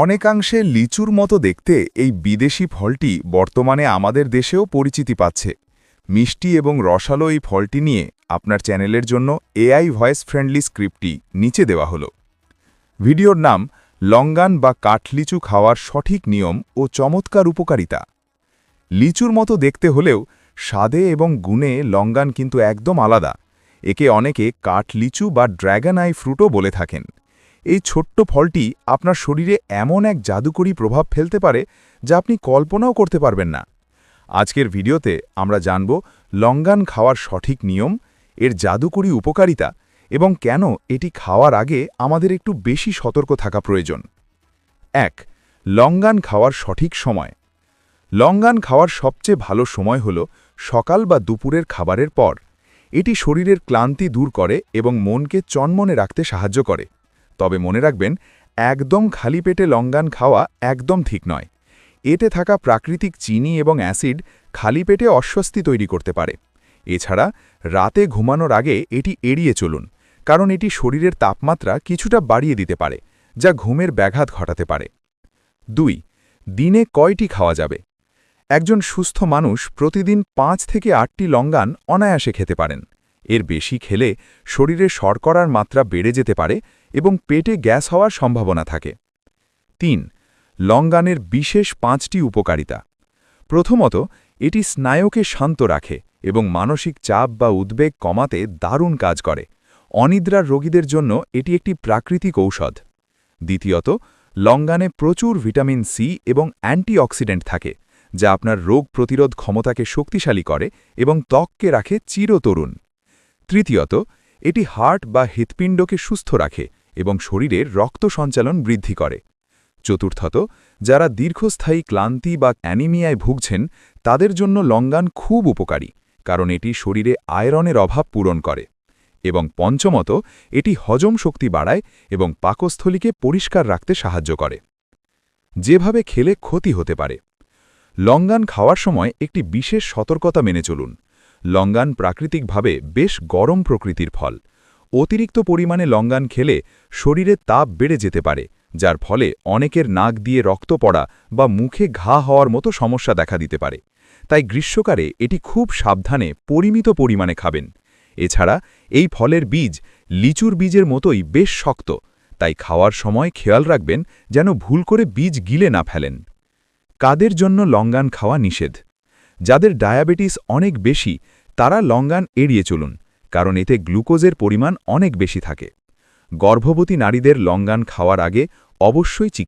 অনেকাংশে লিচুর মতো দেখতে এই বিদেশি ফলটি বর্তমানে আমাদের দেশেও পরিচিতি পাচ্ছে। মিষ্টি এবং রসালো এই ফলটি নিয়ে আপনার চ্যানেলের জন্য এআই ভয়েস ফ্রেন্ডলি স্ক্রিপ্টটি নিচে দেওয়া হলো। ভিডিওর নাম লঙ্গান বা কাঠলিচু খাওয়ার সঠিক নিয়ম ও চমৎকার উপকারিতা। লিচুর মতো দেখতে হলেও স্বাদে এবং গুণে লঙ্গান কিন্তু একদম আলাদা। একে অনেকে কাঠলিচু বা ড্র্যাগন আই ফ্রুটও বলে থাকেন। এই ছোট্ট ফলটি আপনার শরীরে এমন এক জাদুকরী প্রভাব ফেলতে পারে যা আপনি কল্পনাও করতে পারবেন না। আজকের ভিডিওতে আমরা জানব লঙ্গান খাওয়ার সঠিক নিয়ম, এর জাদুকরী উপকারিতা এবং কেন এটি খাওয়ার আগে আমাদের একটু বেশি সতর্ক থাকা প্রয়োজন। ১. লঙ্গান খাওয়ার সঠিক সময়। লঙ্গান খাওয়ার সবচেয়ে ভালো সময় হল সকাল বা দুপুরের খাবারের পর। এটি শরীরের ক্লান্তি দূর করে এবং মনকে চনমনে রাখতে সাহায্য করে। তবে মনে রাখবেন, একদম খালি পেটে লঙ্গান খাওয়া একদম ঠিক নয়। এতে থাকা প্রাকৃতিক চিনি এবং অ্যাসিড খালি পেটে অস্বস্তি তৈরি করতে পারে। এছাড়া রাতে ঘুমানোর আগে এটি এড়িয়ে চলুন, কারণ এটি শরীরের তাপমাত্রা কিছুটা বাড়িয়ে দিতে পারে, যা ঘুমের ব্যাঘাত ঘটাতে পারে। ২. দিনে কয়টি খাওয়া যাবে। একজন সুস্থ মানুষ প্রতিদিন ৫ থেকে ৮টি লঙ্গান অনায়াসে খেতে পারেন। এর বেশি খেলে শরীরে শর্করার মাত্রা বেড়ে যেতে পারে এবং পেটে গ্যাস হওয়ার সম্ভাবনা থাকে। ৩. লঙ্গানের বিশেষ ৫টি উপকারিতা। প্রথমত, এটি স্নায়ুকে শান্ত রাখে এবং মানসিক চাপ বা উদ্বেগ কমাতে দারুণ কাজ করে। অনিদ্রার রোগীদের জন্য এটি একটি প্রাকৃতিক ঔষধ। দ্বিতীয়ত, লঙ্গানে প্রচুর ভিটামিন সি এবং অ্যান্টিঅক্সিডেন্ট থাকে, যা আপনার রোগ প্রতিরোধ ক্ষমতাকে শক্তিশালী করে এবং ত্বককে রাখে চিরতরুণ। তৃতীয়ত, এটি হার্ট বা হৃৎপিণ্ডকে সুস্থ রাখে এবং শরীরের রক্ত সঞ্চালন বৃদ্ধি করে। চতুর্থত, যারা দীর্ঘস্থায়ী ক্লান্তি বা অ্যানিমিয়ায় ভুগছেন তাদের জন্য লঙ্গান খুব উপকারী, কারণ এটি শরীরে আয়রনের অভাব পূরণ করে। এবং পঞ্চমত, এটি হজম শক্তি বাড়ায় এবং পাকস্থলীকে পরিষ্কার রাখতে সাহায্য করে। যেভাবে খেলে ক্ষতি হতে পারে। লঙ্গান খাওয়ার সময় একটি বিশেষ সতর্কতা মেনে চলুন। লঙ্গান প্রাকৃতিকভাবে বেশ গরম প্রকৃতির ফল। অতিরিক্ত পরিমাণে লঙ্গান খেলে শরীরে তাপ বেড়ে যেতে পারে, যার ফলে অনেকের নাক দিয়ে রক্ত পড়া বা মুখে ঘা হওয়ার মতো সমস্যা দেখা দিতে পারে। তাই গ্রীষ্মকালে এটি খুব সাবধানে পরিমিত পরিমাণে খাবেন। এছাড়া এই ফলের বীজ লিচুর বীজের মতোই বেশ শক্ত, তাই খাওয়ার সময় খেয়াল রাখবেন যেন ভুল করে বীজ গিলে না ফেলেন। কাদের জন্য লঙ্গান খাওয়া নিষেধ। যাদের ডায়াবেটিস অনেক বেশি তারা লঙ্গান এড়িয়ে চলুন, কারণ এতে গ্লুকোজের পরিমাণ অনেক বেশি থাকে। গর্ভবতী নারীদের লঙ্গান খাওয়ার আগে অবশ্যই